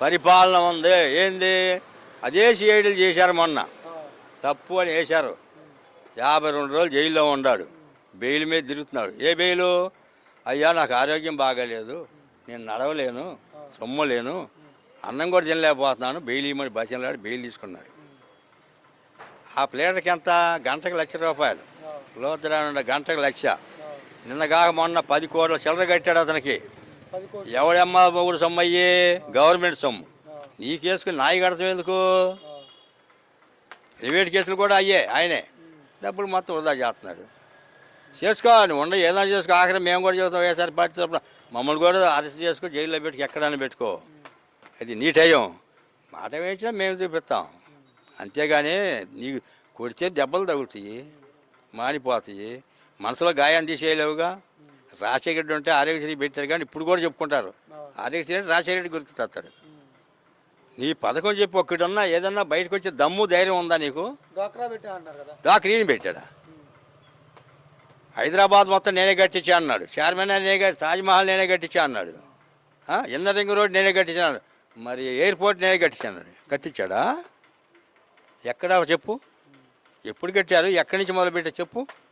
పరిపాలన ఉంది. ఏంది అదే సిఐడీలు చేశారు మొన్న, తప్పు అని వేశారు. 52 రోజులు జైల్లో ఉన్నాడు, బెయిల్ మీద తిరుగుతున్నాడు. ఏ బెయిలు? అయ్యా నాకు ఆరోగ్యం బాగాలేదు, నేను నడవలేను, సొమ్మలేను, అన్నం కూడా తినలేకపోతున్నాను, బెయిల్ ఇవ్వమని బతిలాడి బెయిల్ తీసుకున్నాడు. ఆ ప్లేటర్కి ఎంత? గంటకు ₹1,00,000. లోతురానుండ గంటకు 1,00,000. నిన్నగాక మొన్న 10 కోట్ల చిల్లర కట్టాడు అతనికి. ఎవడమ్మా మొగుడు సొమ్ము అయ్యి? గవర్నమెంట్ సొమ్ము. నీ కేసుకుని నాయి కడతాం ఎందుకు? ప్రైవేట్ కేసులు కూడా అయ్యే, ఆయనే డబ్బులు మొత్తం వృధా చేస్తున్నాడు. చేసుకో, నువ్వు ఉండ ఏదైనా చేసుకో. ఆఖరి మేము కూడా చెబుతాం, ఏసారి పార్టీ తరపున మమ్మల్ని కూడా అరెస్ట్ చేసుకో, జైల్లో పెట్టుకు ఎక్కడైనా పెట్టుకో. అది నీ టైం. మాట వేయించినా మేము చూపిస్తాం. అంతేగాని నీకు కొడితే దెబ్బలు తగులుతాయి, మానిపోతాయి, మనసులో గాయాన్ని తీసేయలేవుగా. రాజశేఖర రెడ్డి ఉంటే ఆరోగ్యశ్రీ పెట్టాడు, కానీ ఇప్పుడు కూడా చెప్పుకుంటారు ఆరోగ్యశ్రీ రెడ్డి రాజశేఖర రెడ్డి గుర్తు తెస్తాడు. నీ పథకం చెప్పి ఒక్కడున్నా ఏదన్నా బయటకు వచ్చే దమ్ము ధైర్యం ఉందా నీకు? డాక్రీని పెట్టాడా? హైదరాబాద్ మొత్తం నేనే కట్టించా అన్నాడు. చైర్మన్ నేనే, తాజ్మహల్ నేనే కట్టించా అన్నాడు. ఇన్నర్ రింగ్ రోడ్ నేనే కట్టించాను. మరి ఎయిర్పోర్ట్ నేనే కట్టించాను. కట్టించాడా? ఎక్కడ చెప్పు? ఎప్పుడు కట్టారు? ఎక్కడి నుంచి మొదలుపెట్టా చెప్పు?